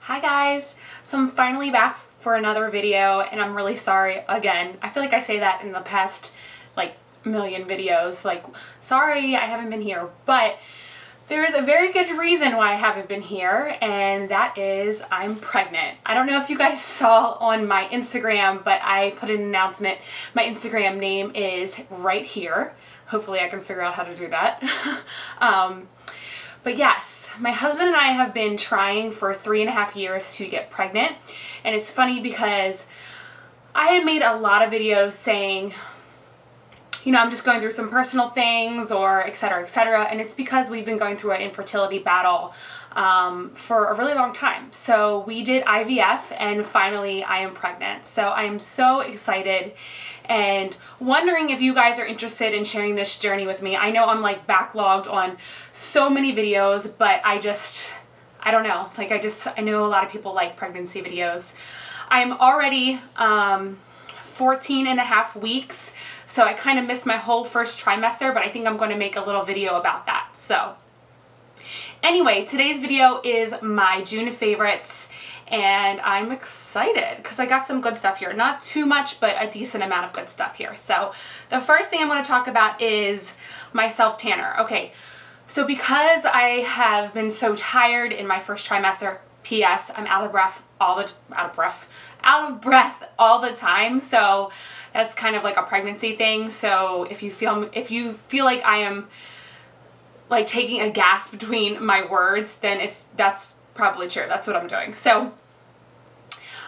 Hi guys, so I'm finally back for another video and I'm really sorry again. I feel like I say that in the past like million videos, like sorry I haven't been here, but there is a very good reason why I haven't been here, and that is I'm pregnant. I don't know if you guys saw on my Instagram, but I put an announcement. My Instagram name is right here. Hopefully I can figure out how to do that. But yes, my husband and I have been trying for 3.5 years to get pregnant. And it's funny because I had made a lot of videos saying, you know, I'm just going through some personal things or et cetera, and it's because we've been going through an infertility battle for a really long time. So we did IVF and finally I am pregnant. So I am so excited and wondering if you guys are interested in sharing this journey with me. I know I'm like backlogged on so many videos, but I don't know, like I know a lot of people like pregnancy videos. I'm already 14.5 weeks, so I kind of missed my whole first trimester, but I think I'm going to make a little video about that. So anyway, today's video is my June favorites, and I'm excited because I got some good stuff here. Not too much, but a decent amount of good stuff here. So the first thing I'm going to talk about is my self tanner. Okay, so because I have been so tired in my first trimester, P.S. I'm out of breath all the time, so that's kind of like a pregnancy thing. So if you feel like I am like taking a gasp between my words, then that's probably true. That's what I'm doing. So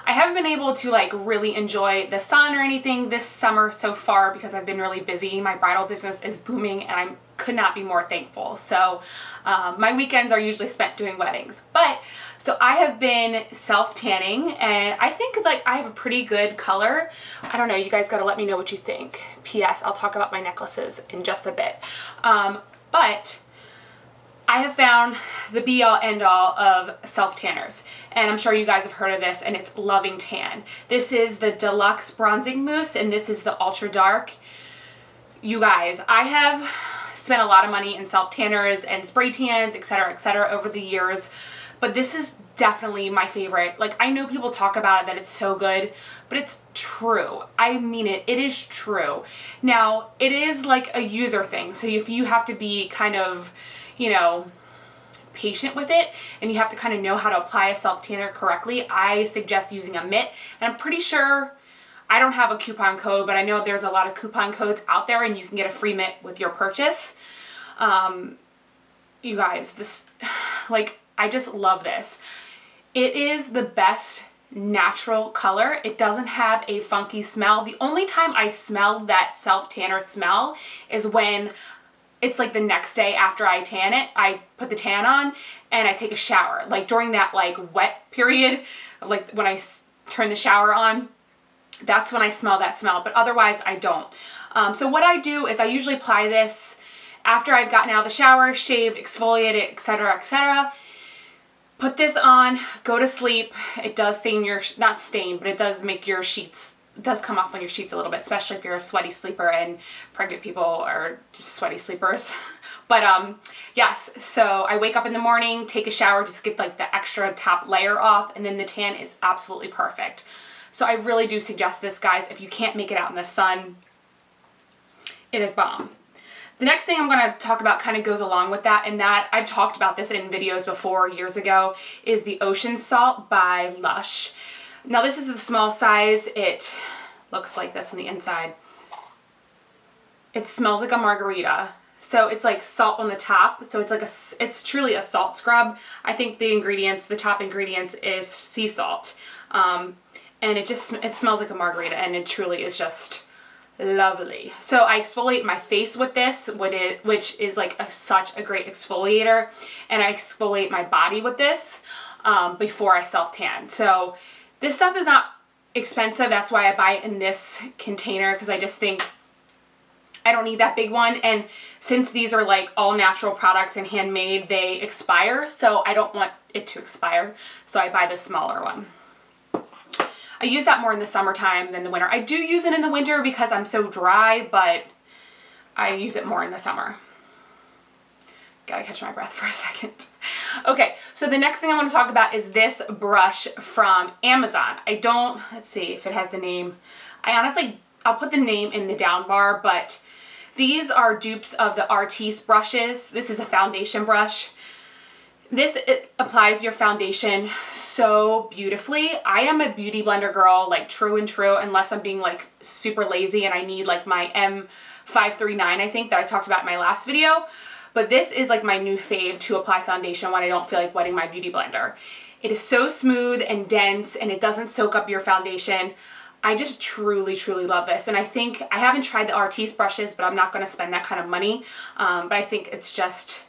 I haven't been able to like really enjoy the sun or anything this summer so far because I've been really busy. My bridal business is booming and I could not be more thankful. So my weekends are usually spent doing weddings. But so I have been self-tanning and I think like I have a pretty good color. I don't know, you guys gotta let me know what you think. P.S. I'll talk about my necklaces in just a bit. But I have found the be-all end-all of self-tanners, and I'm sure you guys have heard of this, and it's Loving Tan. This is the Deluxe Bronzing Mousse, and this is the Ultra Dark. You guys, I have spent a lot of money in self-tanners and spray tans, etc., over the years, but this is definitely my favorite. Like, I know people talk about it, that it's so good, but it's true. I mean it. It is true. Now, it is like a user thing, so if you have to be kind of, you know, patient with it and you have to kind of know how to apply a self-tanner correctly, I suggest using a mitt. And I'm pretty sure, I don't have a coupon code, but I know there's a lot of coupon codes out there and you can get a free mitt with your purchase. You guys, this, like, I just love this. It is the best natural color. It doesn't have a funky smell. The only time I smell that self-tanner smell is when it's like the next day after I tan it, I put the tan on and I take a shower. Like during that like wet period, like when I turn the shower on, that's when I smell that smell, but otherwise I don't. So what I do is I usually apply this after I've gotten out of the shower, shaved, exfoliated, etc. Put this on, go to sleep. It does stain your, not stain, but it does make your sheets, it does come off on your sheets a little bit, especially if you're a sweaty sleeper, and pregnant people are just sweaty sleepers. But yes, so I wake up in the morning, take a shower, just get like the extra top layer off, and then the tan is absolutely perfect. So I really do suggest this, guys. If you can't make it out in the sun, it is bomb. The next thing I'm going to talk about kind of goes along with that, and that I've talked about this in videos before years ago, is the Ocean Salt by Lush. Now this is the small size. It looks like this on the inside. It smells like a margarita. So it's like salt on the top. So it's like it's truly a salt scrub. I think the ingredients, the top ingredients is sea salt. And it smells like a margarita, and it truly is just lovely. So I exfoliate my face with this, which is like such a great exfoliator. And I exfoliate my body with this before I self-tan. So this stuff is not expensive. That's why I buy it in this container, because I just think I don't need that big one. And since these are like all natural products and handmade, they expire. So I don't want it to expire. So I buy the smaller one. I use that more in the summertime than the winter. I do use it in the winter because I'm so dry, but I use it more in the summer. Gotta catch my breath for a second. Okay, so the next thing I want to talk about is this brush from Amazon. Let's see if it has the name. I'll put the name in the down bar, but these are dupes of the Artiste brushes. This is a foundation brush. It applies your foundation so beautifully. I am a beauty blender girl, like true and true, unless I'm being like super lazy and I need like my M539, I think, that I talked about in my last video. But this is like my new fave to apply foundation when I don't feel like wetting my beauty blender. It is so smooth and dense and it doesn't soak up your foundation. I just truly, truly love this. And I think, I haven't tried the Artiste brushes, but I'm not going to spend that kind of money. But I think it's just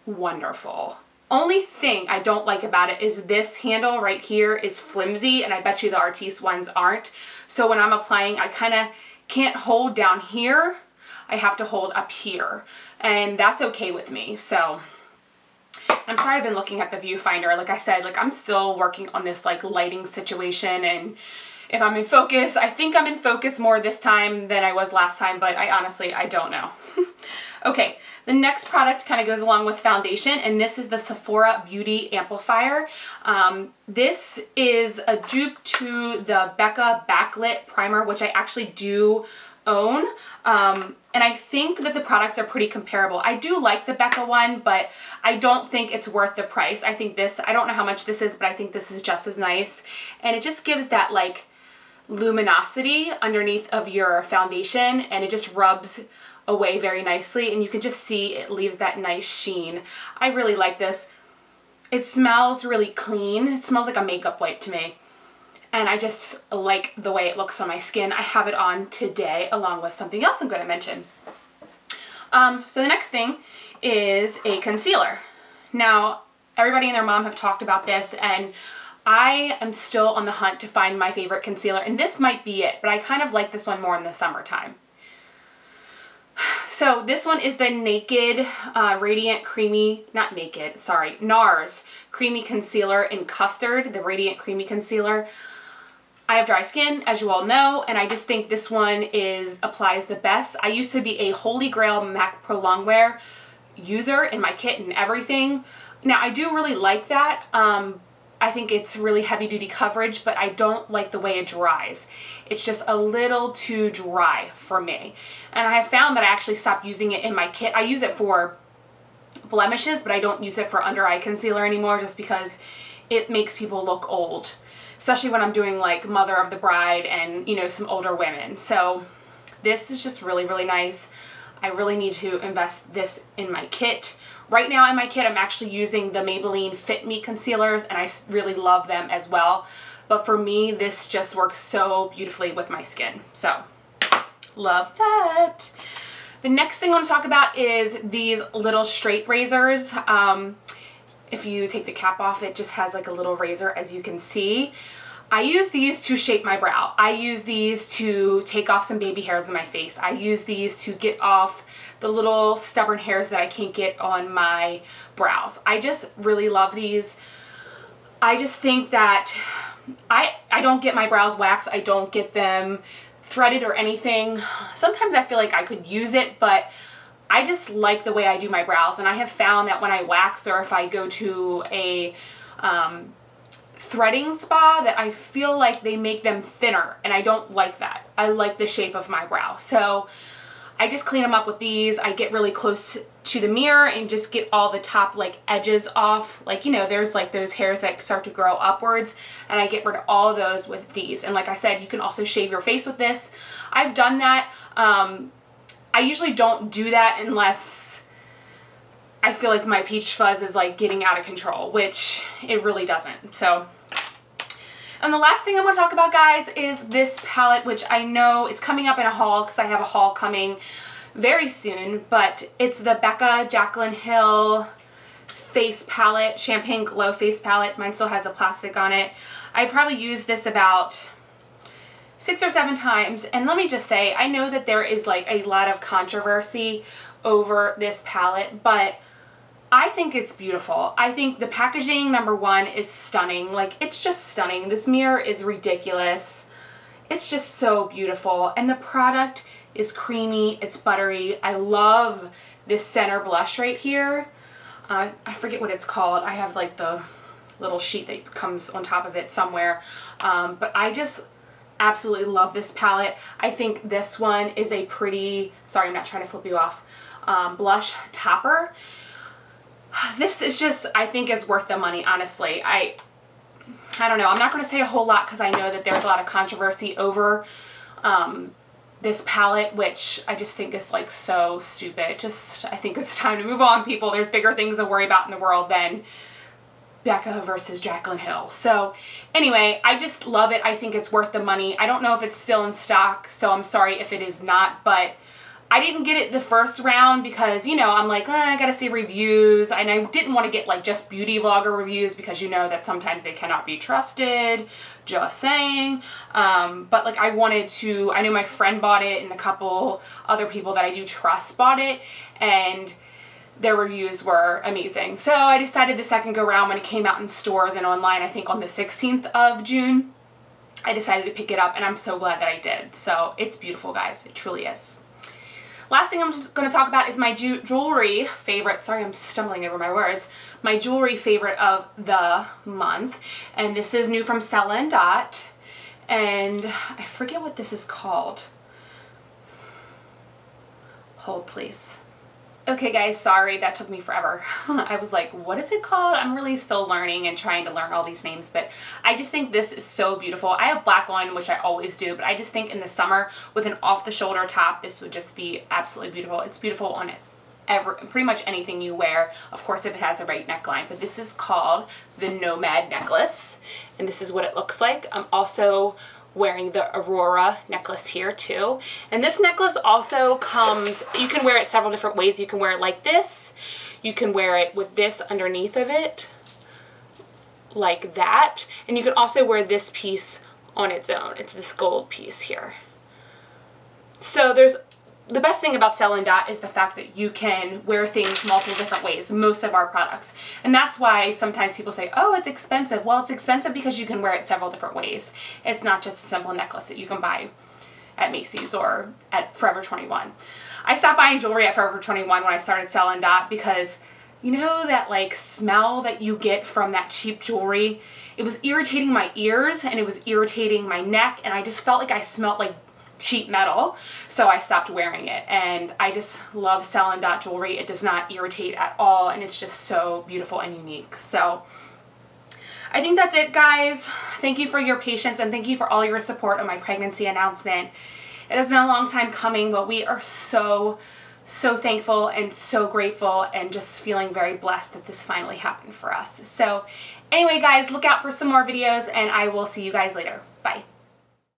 wonderful. Only thing I don't like about it is this handle right here is flimsy, and I bet you the Artiste ones aren't. So when I'm applying, I kind of can't hold down here. I have to hold up here, and that's okay with me. So I'm sorry I've been looking at the viewfinder. Like I said, like I'm still working on this like lighting situation, and if I'm in focus, I think I'm in focus more this time than I was last time, but I don't know. Okay, the next product kind of goes along with foundation, and this is the Sephora Beauty Amplifier. This is a dupe to the Becca Backlit Primer, which I actually do own. And I think that the products are pretty comparable. I do like the Becca one, but I don't think it's worth the price. I think this, I don't know how much this is, but I think this is just as nice. And it just gives that like luminosity underneath of your foundation, and it just rubs away very nicely, and you can just see it leaves that nice sheen. I really like this. It smells really clean. It smells like a makeup wipe to me. And I just like the way it looks on my skin. I have it on today along with something else I'm going to mention. So the next thing is a concealer. Now, everybody and their mom have talked about this, and I am still on the hunt to find my favorite concealer, and this might be it, but I kind of like this one more in the summertime. So this one is the Naked Radiant Creamy, not Naked, sorry, Nars Creamy Concealer in Custard, the Radiant Creamy Concealer. I have dry skin, as you all know, and I just think this one applies the best. I used to be a Holy Grail MAC Pro Longwear user in my kit and everything. Now, I do really like that. I think it's really heavy duty coverage, but I don't like the way it dries. It's just a little too dry for me. And I have found that I actually stopped using it in my kit. I use it for blemishes, but I don't use it for under eye concealer anymore just because it makes people look old, especially when I'm doing like Mother of the Bride and, you know, some older women. So this is just really, really nice. I really need to invest this in my kit. Right now in my kit, I'm actually using the Maybelline Fit Me concealers, and I really love them as well. But for me, this just works so beautifully with my skin. So, love that. The next thing I want to talk about is these little straight razors. If you take the cap off, it just has like a little razor, as you can see. I use these to shape my brow. I use these to take off some baby hairs in my face. I use these to get off the little stubborn hairs that I can't get on my brows. I just really love these. I just think that I don't get my brows waxed. I don't get them threaded or anything. Sometimes I feel like I could use it, but I just like the way I do my brows. And I have found that when I wax, or if I go to a threading spa, that I feel like they make them thinner, and I don't like that. I like the shape of my brow. So I just clean them up with these. I get really close to the mirror and just get all the top like edges off. Like, you know, there's like those hairs that start to grow upwards, and I get rid of all of those with these. And like I said, you can also shave your face with this. I've done that. I usually don't do that unless I feel like my peach fuzz is like getting out of control, which it really doesn't. So, and the last thing I want to talk about, guys, is this palette, which I know it's coming up in a haul because I have a haul coming very soon, but it's the Becca Jaclyn Hill face palette, Champagne Glow face palette. Mine still has the plastic on it. I've probably used this about 6 or 7 times, and let me just say, I know that there is like a lot of controversy over this palette, but I think it's beautiful. I think the packaging, number one, is stunning. Like, it's just stunning. This mirror is ridiculous. It's just so beautiful. And the product is creamy. It's buttery. I love this center blush right here. I forget what it's called. I have like the little sheet that comes on top of it somewhere. But I just absolutely love this palette. I think this one is a pretty, sorry, I'm not trying to flip you off, blush topper. This is just, I think is worth the money, honestly. I don't know. I'm not going to say a whole lot because I know that there's a lot of controversy over this palette, which I just think is like so stupid. I think it's time to move on, people. There's bigger things to worry about in the world than Becca versus Jaclyn Hill. So anyway, I just love it. I think it's worth the money. I don't know if it's still in stock, so I'm sorry if it is not, but I didn't get it the first round because, you know, I'm like, I gotta see reviews, and I didn't want to get like just beauty vlogger reviews because you know that sometimes they cannot be trusted, just saying. But like I knew my friend bought it and a couple other people that I do trust bought it, and their reviews were amazing. So I decided the second go round when it came out in stores and online, I think on the 16th of June, I decided to pick it up, and I'm so glad that I did. So it's beautiful, guys. It truly is. Last thing I'm just going to talk about is my jewelry favorite. Sorry, I'm stumbling over my words. My jewelry favorite of the month. And this is new from Stella Dot. And I forget what this is called. Hold, please. Okay guys, sorry, that took me forever. I was like, what is it called? I'm really still learning and trying to learn all these names, but I just think this is so beautiful. I have black on, which I always do, but I just think in the summer with an off-the-shoulder top, this would just be absolutely beautiful. It's beautiful on pretty much anything you wear, of course if it has the right neckline, but this is called the Nomad Necklace, and this is what it looks like. I'm also wearing the Aurora necklace here too. And this necklace also comes, you can wear it several different ways. You can wear it like this. You can wear it with this underneath of it, like that. And you can also wear this piece on its own. It's this gold piece here. So the best thing about Stella Dot is the fact that you can wear things multiple different ways, most of our products. And that's why sometimes people say, oh, it's expensive. Well, it's expensive because you can wear it several different ways. It's not just a simple necklace that you can buy at Macy's or at Forever 21. I stopped buying jewelry at Forever 21 when I started Stella Dot because you know that like smell that you get from that cheap jewelry? It was irritating my ears and it was irritating my neck, and I just felt like I smelled like cheap metal, so I stopped wearing it. And I just love Stella Dot jewelry. It does not irritate at all, and it's just so beautiful and unique. So I think that's it, guys. Thank you for your patience and thank you for all your support on my pregnancy announcement. It has been a long time coming, but we are so thankful and so grateful and just feeling very blessed that this finally happened for us. So anyway, guys, look out for some more videos and I will see you guys later.